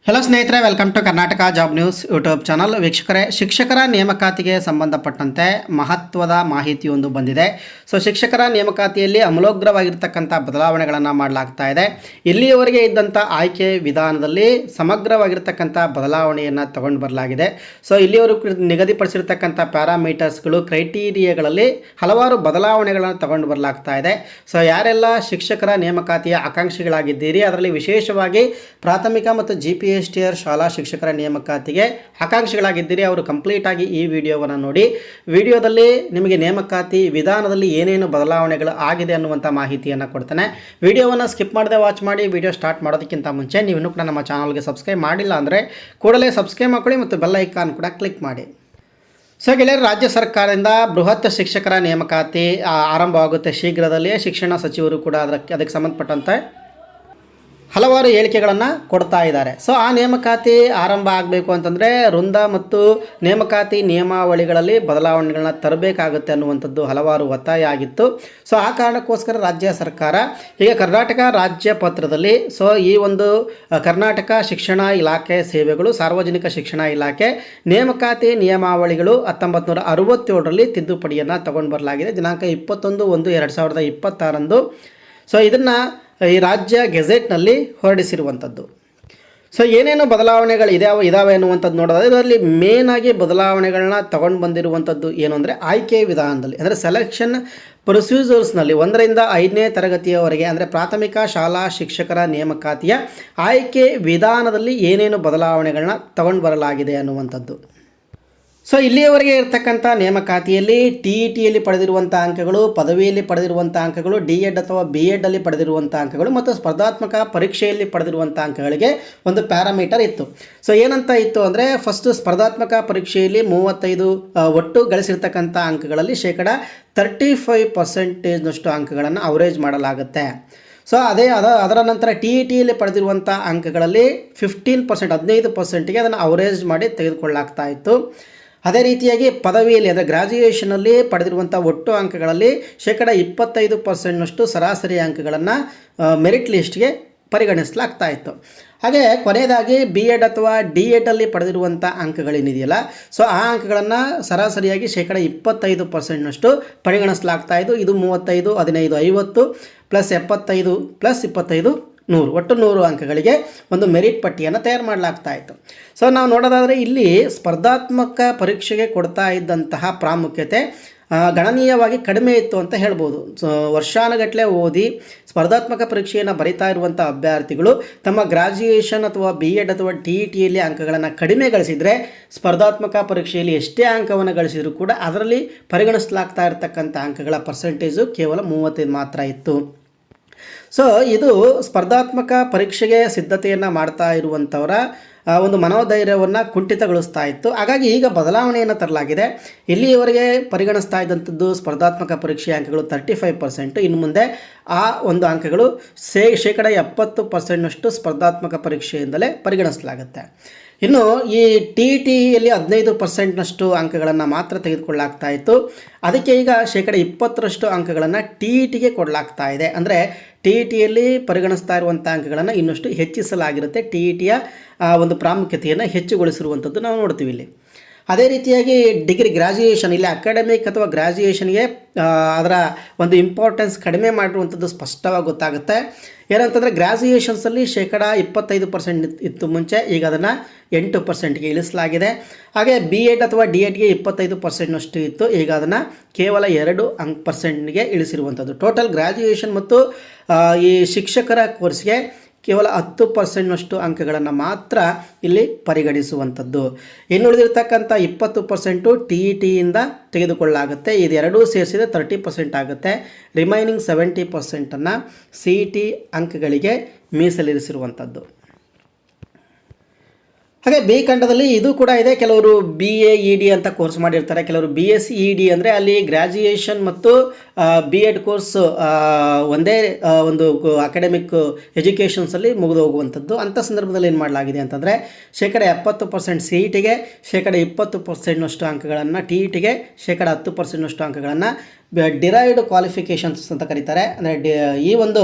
Hello ಸ್ನೇಹಿತರೆ, welcome to Karnataka job news YouTube channel. ವೀಕ್ಷಕರೇ, ಶಿಕ್ಷಕರ ನೇಮಕಾತಿಗೆ ಸಂಬಂಧಪಟ್ಟಂತೆ ಮಹತ್ವದ ಮಾಹಿತಿಯೊಂದು ಬಂದಿದೆ. ಶಿಕ್ಷಕರ ನೇಮಕಾತಿಯಲ್ಲಿ ಅಮೂಲಾಗ್ರವಾಗಿರ್ತಕ್ಕಂಥ ಬದಲಾವಣೆಗಳನ್ನು ಮಾಡಲಾಗ್ತಾ ಇದೆ. ಇಲ್ಲಿಯವರೆಗೆ ಇದ್ದಂಥ ಆಯ್ಕೆ ವಿಧಾನದಲ್ಲಿ ಸಮಗ್ರವಾಗಿರ್ತಕ್ಕಂಥ ಬದಲಾವಣೆಯನ್ನು ತಗೊಂಡು ಬರಲಾಗಿದೆ. ಇಲ್ಲಿಯವರೆಗೂ ನಿಗದಿಪಡಿಸಿರ್ತಕ್ಕಂಥ ಪ್ಯಾರಾಮೀಟರ್ಸ್ಗಳು, ಕ್ರೈಟೀರಿಯಾಗಳಲ್ಲಿ ಹಲವಾರು ಬದಲಾವಣೆಗಳನ್ನು ತಗೊಂಡು ಬರಲಾಗ್ತಾ ಇದೆ. ಯಾರೆಲ್ಲ ಶಿಕ್ಷಕರ ನೇಮಕಾತಿಯ ಆಕಾಂಕ್ಷಿಗಳಾಗಿದ್ದೀರಿ, ಅದರಲ್ಲಿ ವಿಶೇಷವಾಗಿ ಪ್ರಾಥಮಿಕ ಮತ್ತು GPSTR ಶಾಲಾ ಶಿಕ್ಷಕರ ನೇಮಕಾತಿಗೆ ಆಕಾಂಕ್ಷಿಗಳಾಗಿದ್ದೀರಿ, ಅವರು ಕಂಪ್ಲೀಟಾಗಿ ಈ ವಿಡಿಯೋವನ್ನು ನೋಡಿ. ವಿಡಿಯೋದಲ್ಲಿ ನಿಮಗೆ ನೇಮಕಾತಿ ವಿಧಾನದಲ್ಲಿ ಏನೇನು ಬದಲಾವಣೆಗಳು ಆಗಿದೆ ಅನ್ನುವಂಥ ಮಾಹಿತಿಯನ್ನು ಕೊಡ್ತಾನೆ. ವಿಡಿಯೋವನ್ನು ಸ್ಕಿಪ್ ಮಾಡದೆ ವಾಚ್ ಮಾಡಿ. ವಿಡಿಯೋ ಸ್ಟಾರ್ಟ್ ಮಾಡೋದಕ್ಕಿಂತ ಮುಂಚೆ ನೀವು ಇನ್ನೂ ಕೂಡ ನಮ್ಮ ಚಾನಲ್ಗೆ ಸಬ್ಸ್ಕ್ರೈಬ್ ಮಾಡಿಲ್ಲ ಅಂದರೆ ಕೂಡಲೇ ಸಬ್ಸ್ಕ್ರೈಬ್ ಮಾಡ್ಕೊಳ್ಳಿ ಮತ್ತು ಬೆಲ್ ಐಕಾನ್ ಕೂಡ ಕ್ಲಿಕ್ ಮಾಡಿ. ಗೆಳೆಯರು, ರಾಜ್ಯ ಸರ್ಕಾರದಿಂದ ಬೃಹತ್ ಶಿಕ್ಷಕರ ನೇಮಕಾತಿ ಆರಂಭವಾಗುತ್ತೆ ಶೀಘ್ರದಲ್ಲಿಯೇ. ಶಿಕ್ಷಣ ಸಚಿವರು ಕೂಡ ಅದಕ್ಕೆ ಸಂಬಂಧಪಟ್ಟಂತೆ ಹಲವಾರು ಹೇಳಿಕೆಗಳನ್ನು ಕೊಡ್ತಾ ಇದ್ದಾರೆ. ಆ ನೇಮಕಾತಿ ಆರಂಭ ಆಗಬೇಕು ಅಂತಂದರೆ ವೃಂದ ಮತ್ತು ನೇಮಕಾತಿ ನಿಯಮಾವಳಿಗಳಲ್ಲಿ ಬದಲಾವಣೆಗಳನ್ನ ತರಬೇಕಾಗುತ್ತೆ ಅನ್ನುವಂಥದ್ದು ಹಲವಾರು ಒತ್ತಾಯ ಆಗಿತ್ತು. ಆ ಕಾರಣಕ್ಕೋಸ್ಕರ ರಾಜ್ಯ ಸರ್ಕಾರ ಈಗ ಕರ್ನಾಟಕ ರಾಜ್ಯ ಪತ್ರದಲ್ಲಿ ಈ ಒಂದು ಕರ್ನಾಟಕ ಶಿಕ್ಷಣ ಇಲಾಖೆ ಸೇವೆಗಳು, ಸಾರ್ವಜನಿಕ ಶಿಕ್ಷಣ ಇಲಾಖೆ ನೇಮಕಾತಿ ನಿಯಮಾವಳಿಗಳು 1967ರಲ್ಲಿ ತಿದ್ದುಪಡಿಯನ್ನು ತಗೊಂಡು ಬರಲಾಗಿದೆ. ದಿನಾಂಕ 21/1/2026 ಇದನ್ನು ಈ ರಾಜ್ಯ ಗೆಜೆಟ್ನಲ್ಲಿ ಹೊರಡಿಸಿರುವಂಥದ್ದು. ಏನೇನು ಬದಲಾವಣೆಗಳು ಇದಾವೆ ಅನ್ನುವಂಥದ್ದು ನೋಡೋದಾದರೆ, ಇದರಲ್ಲಿ ಮೇನಾಗಿ ಬದಲಾವಣೆಗಳನ್ನ ತಗೊಂಡು ಬಂದಿರುವಂಥದ್ದು ಏನು ಅಂದರೆ ಆಯ್ಕೆ ವಿಧಾನದಲ್ಲಿ, ಅಂದರೆ ಸೆಲೆಕ್ಷನ್ ಪ್ರೊಸೀಜರ್ಸ್ನಲ್ಲಿ 1ರಿಂದ 5ನೇ ತರಗತಿಯವರೆಗೆ ಅಂದರೆ ಪ್ರಾಥಮಿಕ ಶಾಲಾ ಶಿಕ್ಷಕರ ನೇಮಕಾತಿಯ ಆಯ್ಕೆ ವಿಧಾನದಲ್ಲಿ ಏನೇನು ಬದಲಾವಣೆಗಳನ್ನ ತಗೊಂಡು ಬರಲಾಗಿದೆ ಅನ್ನುವಂಥದ್ದು. ಇಲ್ಲಿಯವರೆಗೆ ಇರತಕ್ಕಂಥ ನೇಮಕಾತಿಯಲ್ಲಿ TETಯಲ್ಲಿ ಪಡೆದಿರುವಂಥ ಅಂಕಗಳು, ಪದವಿಯಲ್ಲಿ ಪಡೆದಿರುವಂಥ ಅಂಕಗಳು, D.Ed ಅಥವಾ B.Ed ಅಲ್ಲಿ ಪಡೆದಿರುವಂಥ ಅಂಕಗಳು ಮತ್ತು ಸ್ಪರ್ಧಾತ್ಮಕ ಪರೀಕ್ಷೆಯಲ್ಲಿ ಪಡೆದಿರುವಂಥ ಅಂಕಗಳಿಗೆ ಒಂದು ಪ್ಯಾರಾಮೀಟರ್ ಇತ್ತು. ಏನಂತ ಇತ್ತು ಅಂದರೆ, ಫಸ್ಟು ಸ್ಪರ್ಧಾತ್ಮಕ ಪರೀಕ್ಷೆಯಲ್ಲಿ 35 ಒಟ್ಟು ಗಳಿಸಿರ್ತಕ್ಕಂಥ ಅಂಕಗಳಲ್ಲಿ 35% ಅಂಕಗಳನ್ನು ಅವರೇಜ್ ಮಾಡಲಾಗುತ್ತೆ. ಅದರ ನಂತರ TETಯಲ್ಲಿ ಪಡೆದಿರುವಂಥ ಅಂಕಗಳಲ್ಲಿ 15%ಗೆ ಅದನ್ನು ಅವರೇಜ್ ಮಾಡಿ ತೆಗೆದುಕೊಳ್ಳಲಾಗ್ತಾ ಇತ್ತು. ಅದೇ ರೀತಿಯಾಗಿ ಪದವಿಯಲ್ಲಿ ಅಂದರೆ ಗ್ರ್ಯಾಜುಯೇಷನಲ್ಲಿ ಪಡೆದಿರುವಂಥ ಒಟ್ಟು ಅಂಕಗಳಲ್ಲಿ 25% ಸರಾಸರಿ ಅಂಕಗಳನ್ನು ಮೆರಿಟ್ ಲಿಸ್ಟ್ಗೆ ಪರಿಗಣಿಸಲಾಗ್ತಾ ಇತ್ತು. ಹಾಗೆ ಕೊನೆಯದಾಗಿ B.Ed ಅಥವಾ D.Ed ಅಲ್ಲಿ ಪಡೆದಿರುವಂಥ ಅಂಕಗಳೇನಿದೆಯಲ್ಲ, ಆ ಅಂಕಗಳನ್ನು ಸರಾಸರಿಯಾಗಿ 25% ಪರಿಗಣಿಸಲಾಗ್ತಾ ಇತ್ತು. ಇದು 35, 15, 50 + 75 + 25 100, ಒಟ್ಟು 100 ಅಂಕಗಳಿಗೆ ಒಂದು ಮೆರಿಟ್ ಪಟ್ಟಿಯನ್ನು ತಯಾರು ಮಾಡಲಾಗ್ತಾ ಇತ್ತು. ನಾವು ನೋಡೋದಾದರೆ ಇಲ್ಲಿ ಸ್ಪರ್ಧಾತ್ಮಕ ಪರೀಕ್ಷೆಗೆ ಕೊಡ್ತಾ ಇದ್ದಂತಹ ಪ್ರಾಮುಖ್ಯತೆ ಗಣನೀಯವಾಗಿ ಕಡಿಮೆ ಇತ್ತು ಅಂತ ಹೇಳ್ಬೋದು. ವರ್ಷಾನುಗಟ್ಟಲೆ ಓದಿ ಸ್ಪರ್ಧಾತ್ಮಕ ಪರೀಕ್ಷೆಯನ್ನು ಬರೀತಾ ಇರುವಂಥ ಅಭ್ಯರ್ಥಿಗಳು ತಮ್ಮ ಗ್ರ್ಯಾಜುಯೇಷನ್ ಅಥವಾ B.Ed ಅಥವಾ TETಯಲ್ಲಿ ಅಂಕಗಳನ್ನು ಕಡಿಮೆ ಗಳಿಸಿದರೆ, ಸ್ಪರ್ಧಾತ್ಮಕ ಪರೀಕ್ಷೆಯಲ್ಲಿ ಎಷ್ಟೇ ಅಂಕವನ್ನು ಗಳಿಸಿದರೂ ಕೂಡ ಅದರಲ್ಲಿ ಪರಿಗಣಿಸಲಾಗ್ತಾ ಇರತಕ್ಕಂಥ ಅಂಕಗಳ ಪರ್ಸೆಂಟೇಜು ಕೇವಲ 35 ಮಾತ್ರ ಇತ್ತು. ಇದು ಸ್ಪರ್ಧಾತ್ಮಕ ಪರೀಕ್ಷೆಗೆ ಸಿದ್ಧತೆಯನ್ನು ಮಾಡ್ತಾ ಇರುವಂಥವರ ಒಂದು ಮನೋಧೈರ್ಯವನ್ನು ಕುಂಠಿತಗೊಳಿಸ್ತಾ ಇತ್ತು. ಹಾಗಾಗಿ ಈಗ ಬದಲಾವಣೆಯನ್ನು ತರಲಾಗಿದೆ. ಇಲ್ಲಿಯವರೆಗೆ ಪರಿಗಣಿಸ್ತಾ ಇದ್ದಂಥದ್ದು ಸ್ಪರ್ಧಾತ್ಮಕ ಪರೀಕ್ಷೆಯ ಅಂಕಗಳು 35%. ಇನ್ನು ಮುಂದೆ ಆ ಒಂದು ಅಂಕಗಳು 70% ಸ್ಪರ್ಧಾತ್ಮಕ ಪರೀಕ್ಷೆಯಿಂದಲೇ ಪರಿಗಣಿಸಲಾಗುತ್ತೆ. ಇನ್ನು ಈ TETಯಲ್ಲಿ 15% ಅಂಕಗಳನ್ನು ಮಾತ್ರ ತೆಗೆದುಕೊಳ್ಳಲಾಗ್ತಾ ಇತ್ತು. ಅದಕ್ಕೆ ಈಗ 20% ಅಂಕಗಳನ್ನು TETಗೆ ಕೊಡಲಾಗ್ತಾ ಇದೆ. ಅಂದರೆ TETಯಲ್ಲಿ ಪರಿಗಣಿಸ್ತಾ ಇರುವಂಥ ಅಂಕಗಳನ್ನು ಇನ್ನಷ್ಟು ಹೆಚ್ಚಿಸಲಾಗಿರುತ್ತೆ. TETಯ ಒಂದು ಪ್ರಾಮುಖ್ಯತೆಯನ್ನು ಹೆಚ್ಚುಗೊಳಿಸಿರುವಂಥದ್ದು ನಾವು ನೋಡ್ತೀವಿ ಇಲ್ಲಿ. ಅದೇ ರೀತಿಯಾಗಿ ಡಿಗ್ರಿ, ಗ್ರ್ಯಾಜುಯೇಷನ್, ಇಲ್ಲಿ ಅಕಾಡೆಮಿಕ್ ಅಥವಾ ಗ್ರ್ಯಾಜುಯೇಷನ್ಗೆ ಅದರ ಒಂದು ಇಂಪಾರ್ಟೆನ್ಸ್ ಕಡಿಮೆ ಮಾಡಿರುವಂಥದ್ದು ಸ್ಪಷ್ಟವಾಗಿ ಗೊತ್ತಾಗುತ್ತೆ. ಏನಂತಂದರೆ ಗ್ರ್ಯಾಜುಯೇಷನ್ಸಲ್ಲಿ 25% ಇತ್ತು ಮುಂಚೆ, ಈಗ ಅದನ್ನು 8%ಗೆ ಇಳಿಸಲಾಗಿದೆ. ಹಾಗೆ B.Ed ಅಥವಾ D.Edಗೆ 25% ಇತ್ತು, ಈಗ ಅದನ್ನು ಕೇವಲ 2% ಇಳಿಸಿರುವಂಥದ್ದು. ಟೋಟಲ್ ಗ್ರ್ಯಾಜುಯೇಷನ್ ಮತ್ತು ಈ ಶಿಕ್ಷಕರ ಕೋರ್ಸ್ಗೆ ಕೇವಲ 10% ಅಂಕಗಳನ್ನು ಮಾತ್ರ ಇಲ್ಲಿ ಪರಿಗಣಿಸುವಂಥದ್ದು. ಇನ್ನುಳಿದಿರ್ತಕ್ಕಂಥ 20% TETಯಿಂದ ತೆಗೆದುಕೊಳ್ಳಲಾಗುತ್ತೆ. ಇದೆರಡೂ ಸೇರಿಸಿದರೆ 30% ಆಗುತ್ತೆ. ರಿಮೈನಿಂಗ್ 70%ಅನ್ನು CET ಅಂಕಗಳಿಗೆ ಮೀಸಲಿರಿಸಿರುವಂಥದ್ದು. ಹಾಗೆ ಬಿ ಖಂಡದಲ್ಲಿ ಇದು ಕೂಡ ಇದೆ. ಕೆಲವರು BA-ED ಅಂತ ಕೋರ್ಸ್ ಮಾಡಿರ್ತಾರೆ, ಕೆಲವರು BSc-ED ಅಂದರೆ ಅಲ್ಲಿ ಗ್ರ್ಯಾಜುಯೇಷನ್ ಮತ್ತು B.Ed ಕೋರ್ಸ್ ಒಂದೇ ಒಂದು ಅಕಾಡೆಮಿಕ್ ಎಜುಕೇಷನ್ಸಲ್ಲಿ ಮುಗಿದು ಹೋಗುವಂಥದ್ದು. ಅಂಥ ಸಂದರ್ಭದಲ್ಲಿ ಏನು ಮಾಡಲಾಗಿದೆ ಅಂತಂದರೆ 70% CETಗೆ, 20% ಅಂಕಗಳನ್ನು TETಗೆ, 10% ಅಂಕಗಳನ್ನು ಡಿರೈವ್ಡ್ ಕ್ವಾಲಿಫಿಕೇಷನ್ಸ್ ಅಂತ ಕರೀತಾರೆ. ಅಂದರೆ ಈ ಒಂದು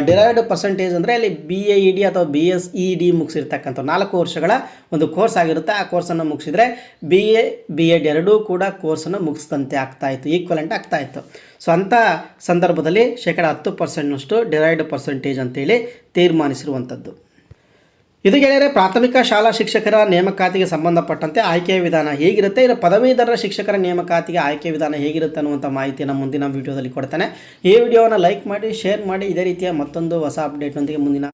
ಡಿರೈವ್ಡ್ ಪರ್ಸೆಂಟೇಜ್ ಅಂದರೆ ಅಲ್ಲಿ BAED ಅಥವಾ BSED ಮುಗಿಸಿರ್ತಕ್ಕಂಥ 4 ವರ್ಷಗಳ ಒಂದು ಕೋರ್ಸ್ ಆಗಿರುತ್ತೆ. ಆ ಕೋರ್ಸನ್ನು ಮುಗಿಸಿದರೆ BA B.Ed ಎರಡೂ ಕೂಡ ಕೋರ್ಸನ್ನು ಮುಗಿಸಿದಂತೆ ಆಗ್ತಾಯಿತ್ತು, ಈಕ್ವಲೆಂಟ್ ಆಗ್ತಾಯಿತ್ತು. ಸೊ ಅಂಥ ಸಂದರ್ಭದಲ್ಲಿ 10% ಡಿರೈವ್ಡ್ ಪರ್ಸೆಂಟೇಜ್ ಅಂತೇಳಿ ತೀರ್ಮಾನಿಸಿರುವಂಥದ್ದು. ಇದು ಗೆಳೆಯರೆ ಪ್ರಾಥಮಿಕ ಶಾಲಾ ಶಿಕ್ಷಕರ ನೇಮಕಾತಿಗೆ ಸಂಬಂಧಪಟ್ಟಂತೆ ಆಯ್ಕೆಯ ವಿಧಾನ ಹೇಗಿರುತ್ತೆ, ಇನ್ನು ಪದವೀಧರ ಶಿಕ್ಷಕರ ನೇಮಕಾತಿಗೆ ಆಯ್ಕೆ ವಿಧಾನ ಹೇಗಿರುತ್ತೆ ಅನ್ನುವಂಥ ಮಾಹಿತಿಯನ್ನು ಮುಂದಿನ ವೀಡಿಯೋದಲ್ಲಿ ಕೊಡ್ತಾನೆ. ಈ ವಿಡಿಯೋವನ್ನು ಲೈಕ್ ಮಾಡಿ, ಶೇರ್ ಮಾಡಿ. ಇದೇ ರೀತಿಯ ಮತ್ತೊಂದು ಹೊಸ ಅಪ್ಡೇಟ್ನೊಂದಿಗೆ ಮುಂದಿನ